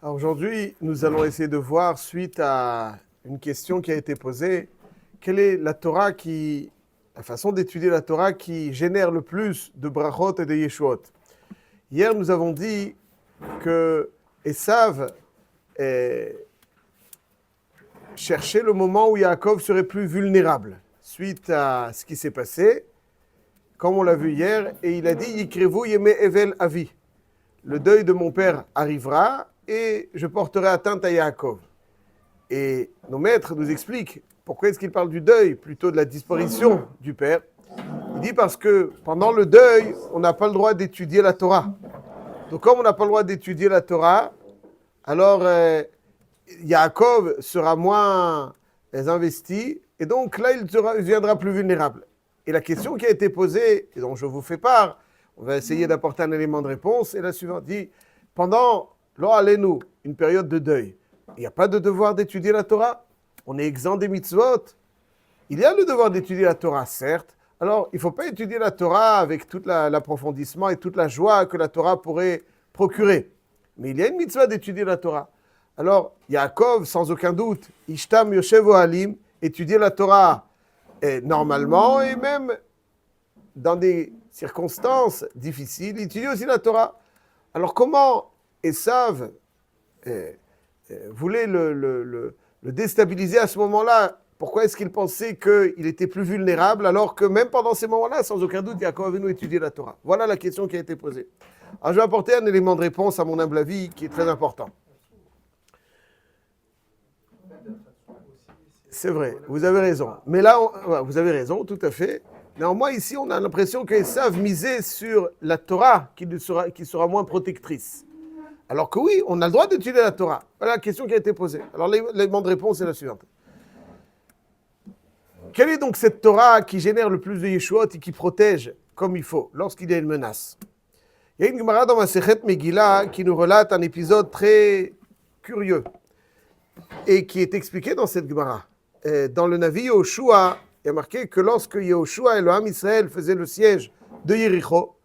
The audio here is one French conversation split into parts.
Alors aujourd'hui, nous allons essayer de voir, suite à une question qui a été posée, quelle est la façon d'étudier la Torah qui génère le plus de brachot et de yeshuot. Hier, nous avons dit que Esav cherchait le moment où Yaakov serait plus vulnérable, suite à ce qui s'est passé, comme on l'a vu hier, et il a dit « Yikrevu yeme evel avi ». Le deuil de mon père arrivera et je porterai atteinte à Yaakov. Et nos maîtres nous expliquent pourquoi est-ce qu'il parle du deuil plutôt de la disparition du père. Il dit parce que pendant le deuil, on n'a pas le droit d'étudier la Torah. Donc comme on n'a pas le droit d'étudier la Torah, alors Yaakov sera moins investi et donc là il deviendra plus vulnérable. Et la question qui a été posée, et dont je vous fais part, on va essayer d'apporter un élément de réponse, et la suivante dit, pendant l'Ohalenu, une période de deuil, il n'y a pas de devoir d'étudier la Torah, on est exempt des mitzvot. Il y a le devoir d'étudier la Torah, certes, alors il ne faut pas étudier la Torah avec tout l'approfondissement et toute la joie que la Torah pourrait procurer. Mais il y a une mitzvah d'étudier la Torah. Alors, Yaakov, sans aucun doute, Ishtam Yoshev Ohalim, étudier la Torah normalement et même dans des circonstances difficiles, il étudie aussi la Torah. Alors comment Esav voulait le déstabiliser à ce moment-là? Pourquoi est-ce qu'il pensait qu'il était plus vulnérable alors que même pendant ces moments-là, sans aucun doute, Yaakov avait étudié la Torah? Voilà la question qui a été posée. Alors je vais apporter un élément de réponse à mon humble avis qui est très important. C'est vrai, vous avez raison. Mais là, vous avez raison, tout à fait. Néanmoins, ici, on a l'impression qu'Esav misait sur la Torah qui sera moins protectrice. Alors que oui, on a le droit d'étudier la Torah. Voilà la question qui a été posée. Alors, l'élément de réponse est la suivante. Quelle est donc cette Torah qui génère le plus de yeshuot et qui protège comme il faut lorsqu'il y a une menace? Il y a une Gemara dans Masechet Megillah qui nous relate un épisode très curieux et qui est expliqué dans cette Gemara. Dans le Navi Yehoshua, il y a marqué que lorsque Yehoshua et le Ham Israël faisaient le siège de Yericho,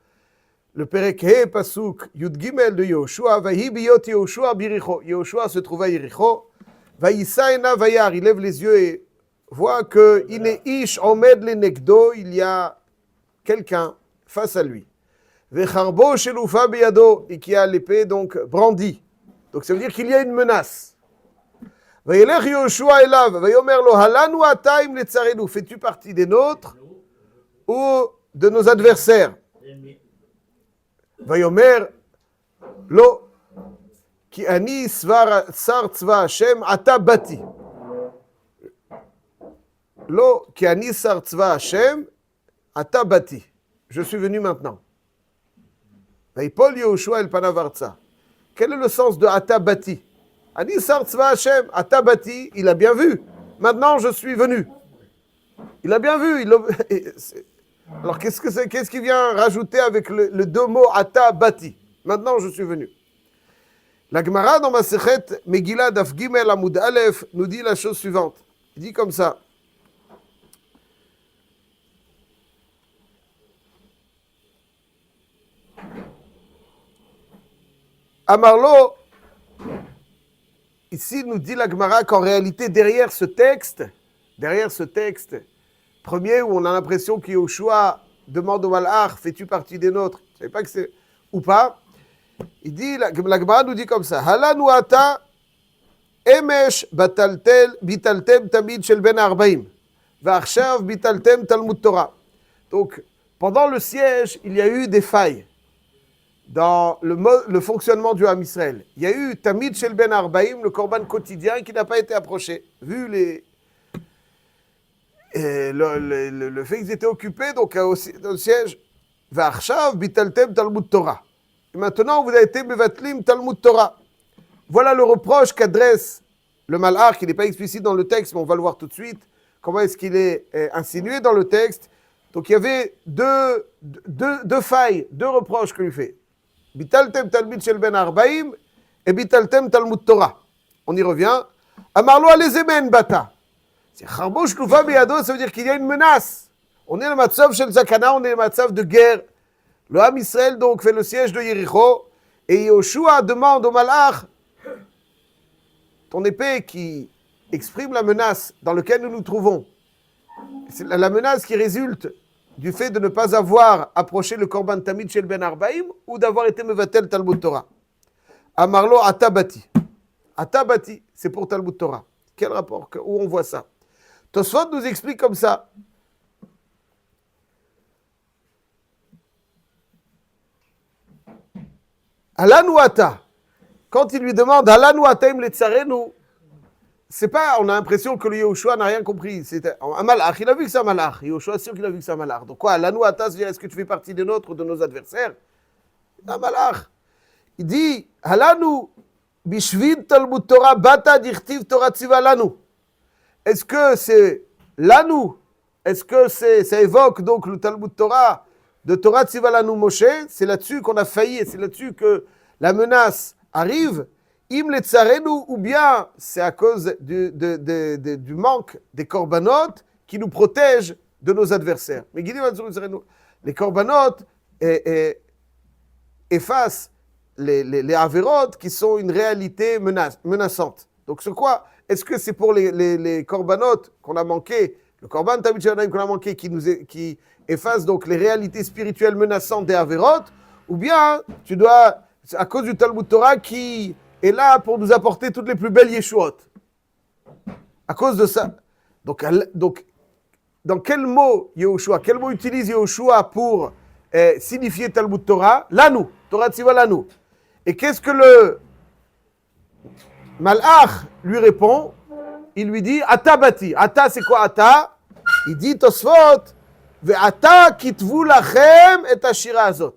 le Perek He Pasuk Yud Gimel de Yehoshua, Vahi biyot Yehoshua biricho. Yehoshua se trouva à Yericho, Vayisa ena vayar, il lève les yeux et voit que Ine ish omed le nekdo, il y a quelqu'un face à lui. Vecharbo shelufa biyado, et qui a l'épée donc brandie. Donc ça veut dire qu'il y a une menace. Vayelech Yehoshua elav, vayomer lo halanu ataim letzarenu, fais-tu partie des nôtres ou de nos adversaires? Vayomer lo ki ani sar tzva Hashem ata bati. Lo ki ani sar tzva Hashem ata bati. Je suis venu maintenant. Vayipol Yehoshua el panav artza. Quel est le sens de ata bati? Ani sar tzva Hashem ata bati, il a bien vu. Maintenant, je suis venu. Il a bien vu. Alors, qu'est-ce qu'il vient rajouter avec le deux mots ata bati? Maintenant, je suis venu. La Gemara dans Masechet Megillah Daf Gimel Amud Aleph nous dit la chose suivante. Il dit comme ça. Amarlo, ici nous dit la Gemara qu'en réalité derrière ce texte premier où on a l'impression que Yehoshua demande au Malach, fais-tu partie des nôtres? Je ne savais pas que c'est ou pas. Il dit, la Gemara nous dit comme ça, Halanu ata emesh bitaltem tamid shel ben arbaim, va'achshav bitaltem talmud Torah. Donc, pendant le siège, il y a eu des failles dans le fonctionnement du Ham Israël. Il y a eu tamid shel ben arbaim, le korban quotidien qui n'a pas été approché. Vu le fait qu'ils étaient occupés, donc dans le siège, Va'achshav bitaltem talmud Torah. Et maintenant, vous avez été mevatlim talmud Torah. Voilà le reproche qu'adresse le Malach, qui n'est pas explicite dans le texte, mais on va le voir tout de suite. Comment est-ce qu'il est insinué dans le texte? Donc il y avait deux failles, deux reproches que lui fait. Bitaltem talmid shel ben arbaim et bitaltem talmud Torah. On y revient. Amarlo alezemen bata. C'est Charbo Shlufa Beyado, ça veut dire qu'il y a une menace. On est le matzav shel Zakana, on est le matzav de guerre. Le Ham Israël donc fait le siège de Yericho Et Yoshua demande au Malach, ton épée qui exprime la menace dans laquelle nous nous trouvons, c'est la menace qui résulte du fait de ne pas avoir approché le Korban Tamid chez le Ben Arbaïm ou d'avoir été Mevatel Talmud Torah. Amarlo Atabati. Atabati, c'est pour Talmud Torah. Quel rapport? Où on voit ça? Tosfot nous explique comme ça. Alanu Ata. Quand il lui demande Alanu Ataim Letzarenu, c'est pas, on a l'impression que le Yehoshua n'a rien compris. C'est un malach, il a vu que c'est un malach. Yehoshua, sûr qu'il a vu que c'est un malach. Donc quoi, Alanu Ata, c'est-à-dire, est-ce que tu fais partie des nôtres ou de nos adversaires? Un malach. Il dit Alanu Bishvid Talmud Torah Bata Dirtiv Torah Tziva Lanu. Est-ce que c'est Lanu? Est-ce que ça évoque donc le Talmud Torah de Torah Tziva Lanu Moshe? C'est là-dessus qu'on a failli et c'est là-dessus que la menace arrive. Im Letzarenu, ou bien c'est à cause du manque des korbanot qui nous protègent de nos adversaires. Mais les korbanot effacent les avérotes qui sont une réalité menaçante. Donc c'est quoi? Est-ce que c'est pour les korbanot qu'on a manqué, le korban Tamid Shel qu'on a manqué, qui efface donc les réalités spirituelles menaçantes des avérotes, ou bien tu dois, à cause du Talmud Torah qui est là pour nous apporter toutes les plus belles Yeshuot. À cause de ça. Donc dans quel mot Yehoshua, quel mot utilise Yehoshua pour signifier Talmud Torah? Lanu, Torah Tziva Lanu. Et qu'est-ce que le Malach lui répond? Il lui dit Ata bati. Ata, c'est quoi Ata? Il dit Tosfot, Ve'ata kitvu lachem et hashira azot.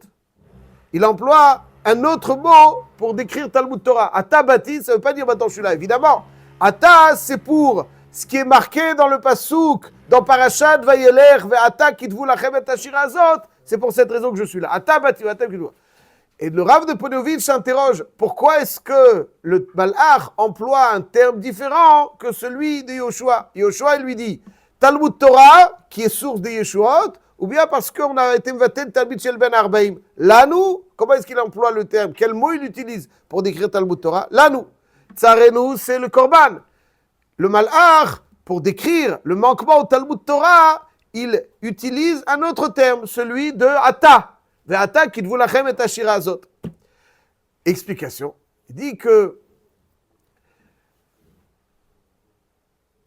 Il emploie un autre mot pour décrire Talmud Torah. Ata bati, ça ne veut pas dire maintenant je suis là, évidemment. Ata, c'est pour ce qui est marqué dans le Passouk, dans Parashat Vayeler, Ve'ata kitvu lachem et hashira azot. C'est pour cette raison que je suis là. Ata bati, Ata kitvu. Et le Rav de Ponevezh s'interroge, pourquoi est-ce que le Malach emploie un terme différent que celui de Yehoshua? Yehoshua, il lui dit Talmud Torah, qui est source des Yeshuot, ou bien parce qu'on a été Mevatel Talmid Shel Ben Arbaïm. Lanu, comment est-ce qu'il emploie le terme? Quel mot il utilise pour décrire Talmud Torah? Lanu. Tsarenu, c'est le Korban. Le Malach, pour décrire le manquement au Talmud Torah, il utilise un autre terme, celui de Ata. Ve'ata kitvu lachem et hashira azot. Explication. Il dit que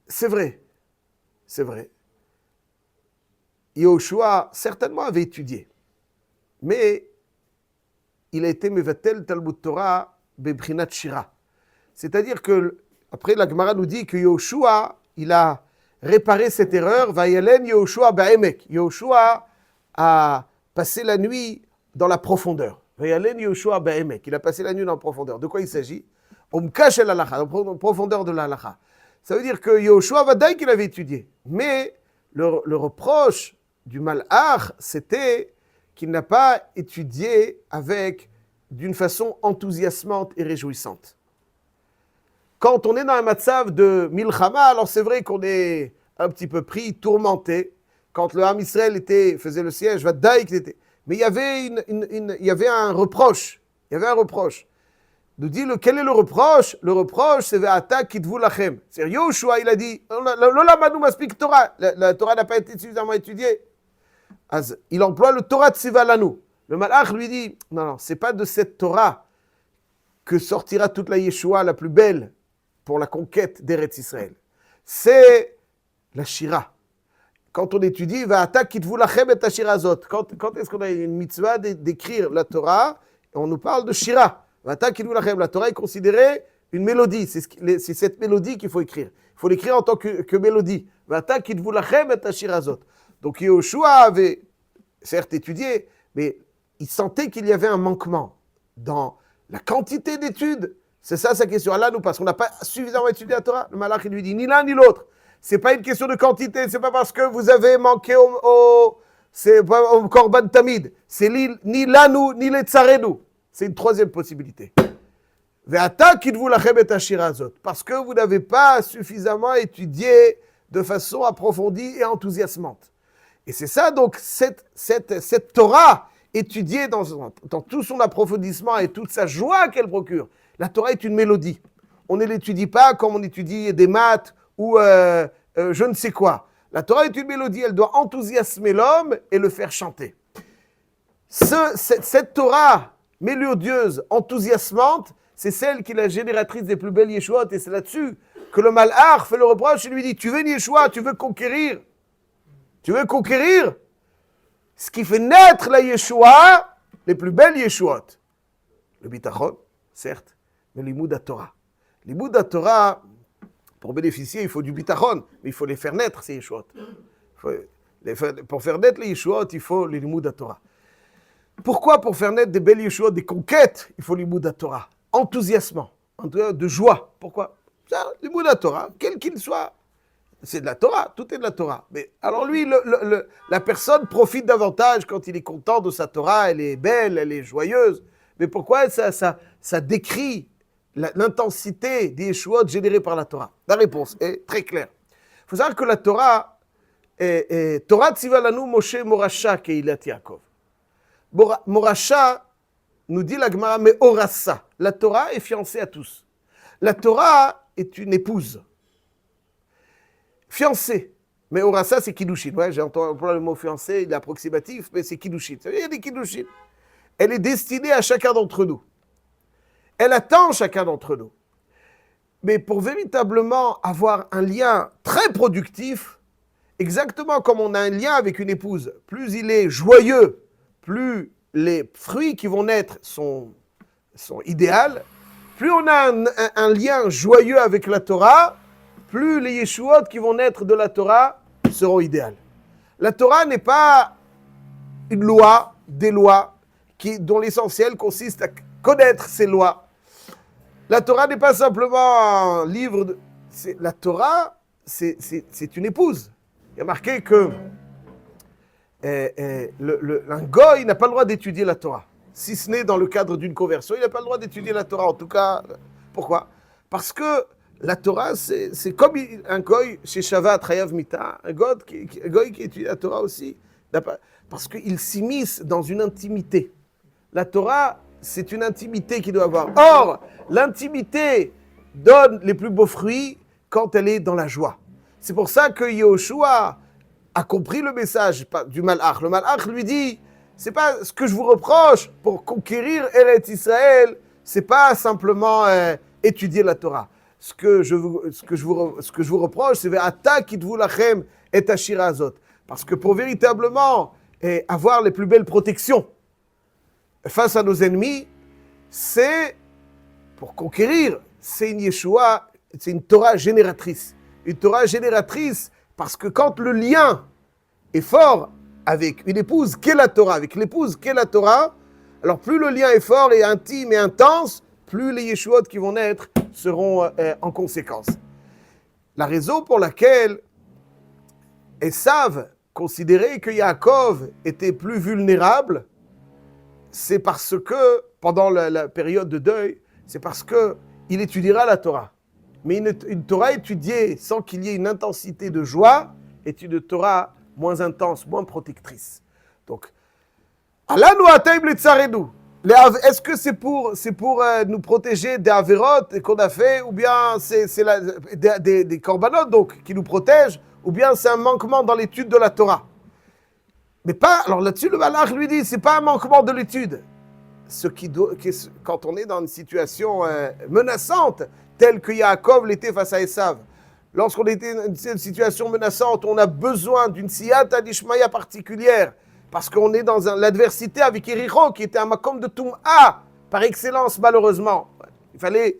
c'est vrai. Yehoshua certainement avait étudié, mais il a été mevatel Talmud Torah bebrinat shira. C'est-à-dire que, après la Gemara nous dit que Yehoshua, il a réparé cette erreur. Vayalen Yehoshua ba'emek. Yehoshua a passé la nuit dans la profondeur. Vayalen Yehoshua ba'emek. Il a passé la nuit dans la profondeur. De quoi il s'agit? Omkash el halacha, dans la profondeur de la halacha. Ça veut dire que Yehoshua Vadaï qu'il avait étudié. Mais le reproche du Malach, c'était qu'il n'a pas étudié d'une façon enthousiasmante et réjouissante. Quand on est dans un matzav de Milchama, alors c'est vrai qu'on est un petit peu pris, tourmenté. Quand le Ham Israël faisait le siège, Vadaï qu'il était. Mais il y avait un reproche. Nous dit, quel est le reproche? Le reproche, c'est Ve'ata kitvu lachem. C'est-à-dire, Yehoshua, il a dit, Lolamanu maspik Torah. La Torah n'a pas été suffisamment étudiée. Il emploie le Torah Tziva Lanu. Le Malach lui dit, non, c'est pas de cette Torah que sortira toute la Yeshua la plus belle pour la conquête d'Eretz Israël. C'est la Shira. Quand on étudie, Ve'ata kitvu lachem et hashira azot. Quand est-ce qu'on a une mitzvah d'écrire la Torah? On nous parle de Shira. La Torah est considérée une mélodie. C'est cette mélodie qu'il faut écrire. Il faut l'écrire en tant que mélodie. Donc Yehoshua avait certes étudié, mais il sentait qu'il y avait un manquement dans la quantité d'études. C'est ça sa question. Allah nous parce qu'on n'a pas suffisamment étudié la Torah. Le Malach il lui dit ni l'un ni l'autre. C'est pas une question de quantité. C'est pas parce que vous avez manqué au Korban Tamid. C'est ni l'anu ni les tsarenu. C'est une troisième possibilité. Ve'ata kitvu lachem et hashira azot. Parce que vous n'avez pas suffisamment étudié de façon approfondie et enthousiasmante. Et c'est ça, donc, cette Torah, étudiée dans tout son approfondissement et toute sa joie qu'elle procure. La Torah est une mélodie. On ne l'étudie pas comme on étudie des maths ou je ne sais quoi. La Torah est une mélodie, elle doit enthousiasmer l'homme et le faire chanter. Cette Torah mélodieuse, enthousiasmante, c'est celle qui est la génératrice des plus belles Yeshuot, et c'est là-dessus que le Malach fait le reproche et lui dit, tu veux une Yeshua, tu veux conquérir. Tu veux conquérir ce qui fait naître la Yeshua, les plus belles Yeshuot. Le bitachon, certes, mais l'imoud à Torah. L'imoud à Torah, pour bénéficier, il faut du bitachon, mais il faut les faire naître, ces Yeshuot. Pour faire naître les Yeshuot, il faut l'imoud à Torah. Pourquoi pour faire naître des belles Yeshuot, des conquêtes, il faut l'imoud à Torah? Enthousiasmant, de joie. Pourquoi? L'imoud à Torah, quel qu'il soit, c'est de la Torah, tout est de la Torah. Mais alors lui, la personne profite davantage quand il est content de sa Torah, elle est belle, elle est joyeuse. Mais pourquoi ça décrit l'intensité des Yeshuot générées par la Torah? La réponse est très claire. Il faut savoir que la Torah est Torah tziva lanu Moshe Morasha keilat Yaakov. Morasha, nous dit la Gemara, mais Orassa. La Torah est fiancée à tous. La Torah est une épouse. Fiancée. Mais Orassa, c'est Kiddushin. Ouais, j'ai entendu le mot fiancé, il est approximatif, mais c'est Kiddushin. Il y a des Kiddushin. Elle est destinée à chacun d'entre nous. Elle attend chacun d'entre nous. Mais pour véritablement avoir un lien très productif, exactement comme on a un lien avec une épouse, plus il est joyeux, plus les fruits qui vont naître sont idéaux, plus on a un lien joyeux avec la Torah, plus les Yeshuot qui vont naître de la Torah seront idéales. La Torah n'est pas une loi, des lois, dont l'essentiel consiste à connaître ces lois. La Torah n'est pas simplement un livre. La Torah, c'est une épouse. Il y a marqué que un goy n'a pas le droit d'étudier la Torah. Si ce n'est dans le cadre d'une conversion, il n'a pas le droit d'étudier la Torah. En tout cas, pourquoi? Parce que la Torah, c'est comme un goy chez Shabbat, Rayav Mita, un goy qui étudie la Torah aussi. Parce qu'il s'immisce dans une intimité. La Torah, c'est une intimité qu'il doit avoir. Or, l'intimité donne les plus beaux fruits quand elle est dans la joie. C'est pour ça que Yehoshua a compris le message du Malach. Le Malach lui dit, c'est pas ce que je vous reproche pour conquérir Eretz Israël, c'est pas simplement étudier la Torah. Ce que je vous reproche, c'est Ve'ata kitvu lachem et ashira azot. Parce que pour véritablement avoir les plus belles protections face à nos ennemis, c'est pour conquérir, c'est une Yeshua, c'est une Torah génératrice. Une Torah génératrice parce que quand le lien est fort avec une épouse qu'est la Torah, avec l'épouse qu'est la Torah, alors plus le lien est fort et intime et intense, plus les Yeshuot qui vont naître seront en conséquence. La raison pour laquelle Esav considérait que Yaakov était plus vulnérable, c'est parce que, pendant la période de deuil, c'est parce qu'il étudiera la Torah. Mais une Torah étudiée sans qu'il y ait une intensité de joie est une Torah moins intense, moins protectrice. Donc, est-ce que c'est pour nous protéger des avérotes qu'on a fait, ou bien c'est des corbanotes donc, qui nous protègent, ou bien c'est un manquement dans l'étude de la Torah? Mais pas, alors là-dessus, le Malach lui dit, c'est pas un manquement de l'étude. Quand on est dans une situation menaçante, telle que Yaakov l'était face à Esav, lorsqu'on était dans une situation menaçante, on a besoin d'une siyata d'Ishmaïa particulière, parce qu'on est dans l'adversité avec Yericho, qui était un makom de Toum'a, par excellence, malheureusement. Il fallait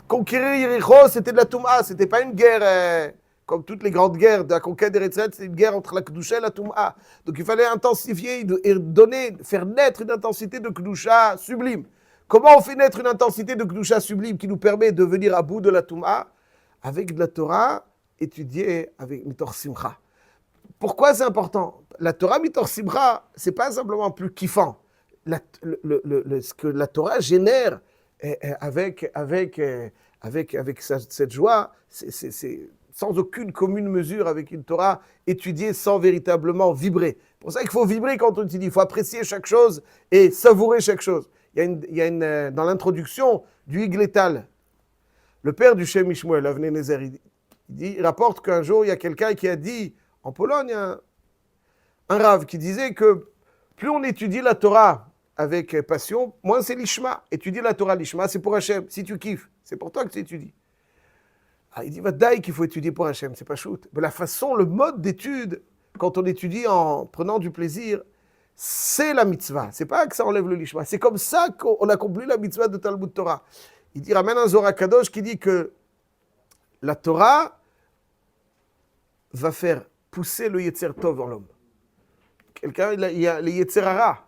conquérir Yericho, c'était de la Toum'a, c'était pas une guerre, comme toutes les grandes guerres de la conquête d'Eretz Israël, c'est une guerre entre la Kedusha et la Toum'a. Donc il fallait intensifier et faire naître une intensité de Kedusha sublime. Comment on fait naître une intensité de Kedusha sublime qui nous permet de venir à bout de la Toum'a? Avec de la Torah étudiée avec Mitor Simcha. Pourquoi c'est important? La Torah Mitor Simcha, c'est pas simplement plus kiffant. Ce que la Torah génère avec cette joie, sans aucune commune mesure avec une Torah étudiée sans véritablement vibrer. C'est pour ça qu'il faut vibrer quand on étudie. Il faut apprécier chaque chose et savourer chaque chose. Dans l'introduction du Higletal, le père du Shem Ishmuel, Avnei Nezer, il rapporte qu'un jour, il y a quelqu'un qui a dit, en Pologne, un rave qui disait que plus on étudie la Torah avec passion, moins c'est l'ishma. Étudier la Torah, l'ishma, c'est pour Hachem. Si tu kiffes, c'est pour toi que tu étudies. Ah, il dit, vadaï qu'il faut étudier pour Hachem, c'est pas shoot. Mais la façon, le mode d'étude, quand on étudie en prenant du plaisir, c'est la mitzvah. C'est pas que ça enlève le lishma. C'est comme ça qu'on accomplit la mitzvah de Talmud Torah. Il dit, ramène un Zohar Kadosh qui dit que la Torah va faire pousser le Yetzer Tov dans l'homme. Quelqu'un, il y a le Yetzer Hara.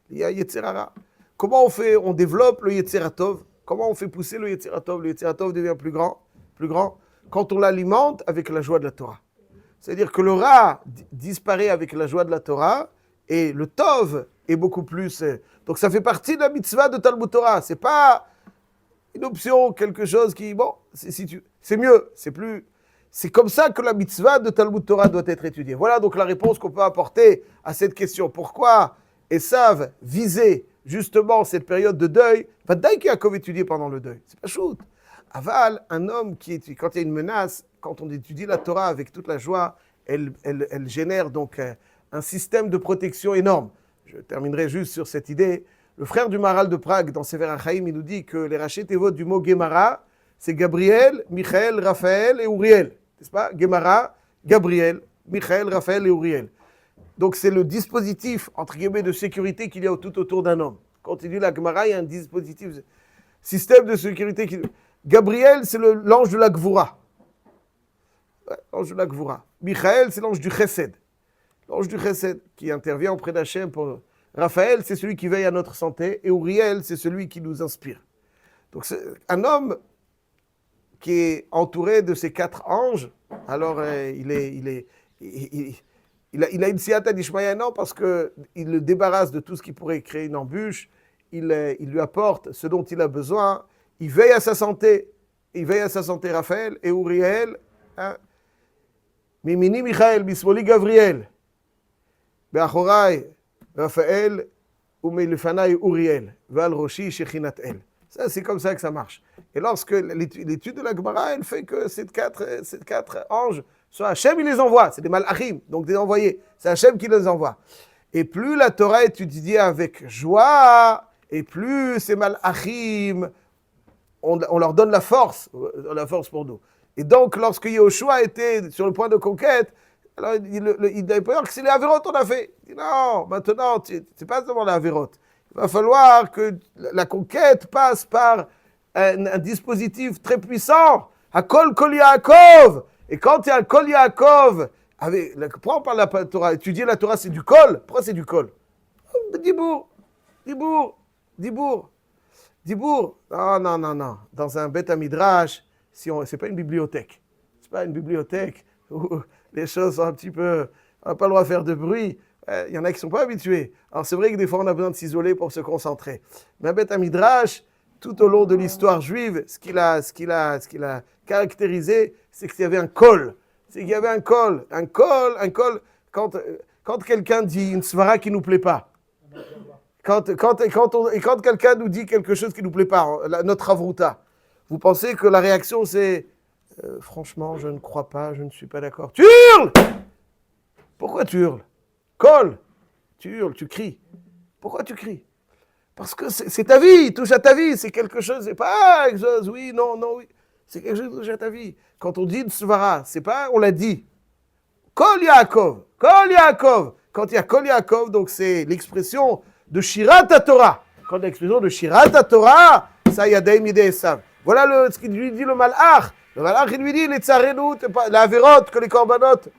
Il y a Yetzer Hara. Comment on fait? On développe le Yetzer Tov. Comment on fait pousser le Yetzer Tov? Le Yetzer Tov devient plus grand, quand on l'alimente avec la joie de la Torah. C'est-à-dire que le Ra disparaît avec la joie de la Torah et le Tov est beaucoup plus... Donc ça fait partie de la mitzvah de Talmud Torah. C'est pas une option, quelque chose qui... Bon, c'est mieux, c'est plus... C'est comme ça que la mitzvah de Talmud Torah doit être étudiée. Voilà donc la réponse qu'on peut apporter à cette question. Pourquoi Esav visait justement cette période de deuil? Pas de Yaakov étudié pendant le deuil. C'est pas shoot. Aval, un homme qui étudie, quand il y a une menace, quand on étudie la Torah avec toute la joie, elle génère donc un système de protection énorme. Je terminerai juste sur cette idée. Le frère du Maharal de Prague, dans Sefer HaChaim, il nous dit que les rachets tévot du mot Gemara, c'est Gabriel, Michael, Raphaël et Uriel. N'est-ce pas? Gemara, Gabriel, Michael, Raphaël et Uriel. Donc c'est le dispositif, entre guillemets, de sécurité qu'il y a tout autour d'un homme. Quand il dit la Gemara, il y a un dispositif, système de sécurité. Gabriel, c'est l'ange de la Gvura. Ouais, l'ange de la Gvura. Michael, c'est l'ange du Chesed. L'ange du Chesed qui intervient auprès d'Hachem. Raphaël, c'est celui qui veille à notre santé. Et Uriel, c'est celui qui nous inspire. Donc c'est un homme qui est entouré de ces 4 anges. Alors il a une siyata d'Ishmaïa, non, parce qu'il le débarrasse de tout ce qui pourrait créer une embûche. Il lui apporte ce dont il a besoin. Il veille à sa santé. Il veille à sa santé, Raphaël et Uriel. Mimini Michael, Bismoli Gabriel. Be'achorai, Raphaël, Umeilfanai Uriel. Val Roshi, Shechinat El. Ça, c'est comme ça que ça marche. Et lorsque l'étude de la Gemara, elle fait que ces quatre anges, soit Hachem, il les envoie. C'est des malachim, donc des envoyés. C'est Hachem qui les envoie. Et plus la Torah est étudiée avec joie, et plus ces malachim, on leur donne la force pour nous. Et donc, lorsque Yehoshua était sur le point de conquête, alors il avait peur que c'est les Avérotes qu'on a fait. Il dit non, maintenant, c'est pas seulement les Avérotes. Il va falloir que la conquête passe par un dispositif très puissant. Hakol Kol Yaakov. Et quand il y a un Kol Yaakov, pourquoi on parle de la Torah? Étudier la Torah, c'est du kol. Pourquoi c'est du kol? Dibour. Non. Dans un Beth Midrash, c'est pas une bibliothèque. C'est pas une bibliothèque où les choses sont un petit peu... On n'a pas le droit de faire de bruit. Il y en a qui ne sont pas habitués. Alors c'est vrai que des fois on a besoin de s'isoler pour se concentrer. Mais un Beth Midrash, tout au long de l'histoire juive, ce qu'il a caractérisé, c'est qu'il y avait un kol. C'est qu'il y avait un kol. Un kol. Quand quelqu'un dit une svara qui ne nous plaît pas, quand quelqu'un nous dit quelque chose qui ne nous plaît pas, notre avruta, vous pensez que la réaction c'est franchement, je ne crois pas, je ne suis pas d'accord. Tu hurles! Pourquoi tu hurles? Kol! Tu hurles, tu cries. Pourquoi tu cries? Parce que c'est ta vie, il touche à ta vie, c'est quelque chose, c'est pas oui, non, oui. C'est quelque chose qui touche à ta vie. Quand on dit une svara, c'est pas, on l'a dit. Kol Yaakov. Quand il y a Kol Yaakov, donc c'est l'expression de Shirat HaTorah. Quand l'expression de Shirat HaTorah, ça y a Daim Yidei Esav. Voilà ce qu'il lui dit le Malach. Le Malach, il lui dit, les tsarenu, la Avérote, que les corbanotes.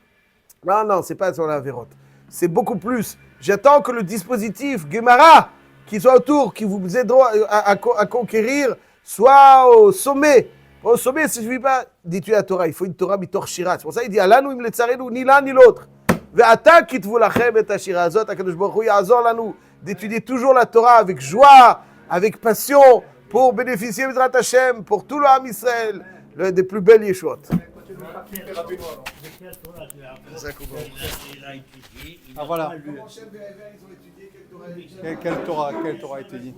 Non, c'est pas sur la Avérote. C'est beaucoup plus. J'attends que le dispositif Gemara, qui soit autour, qui vous aidera à conquérir, soit au sommet. Au sommet, il ne suffit pas d'étudier la Torah. Il faut une Torah mitor shirat. C'est pour ça qu'il dit, Alanu im letzarenu, ni l'un ni l'autre. Ve'ata kitvu lachem et hashira azot, HaKadosh Baruch Hu ya'azor lanu. D'étudier toujours la Torah avec joie, avec passion, pour bénéficier de Hashem, pour tout le Ham Israël, des plus belles Yeshuot. Il a étudié. Ah voilà. Comment Shem et Ever, ils ont étudié quelle Torah Quelle Torah a été dit?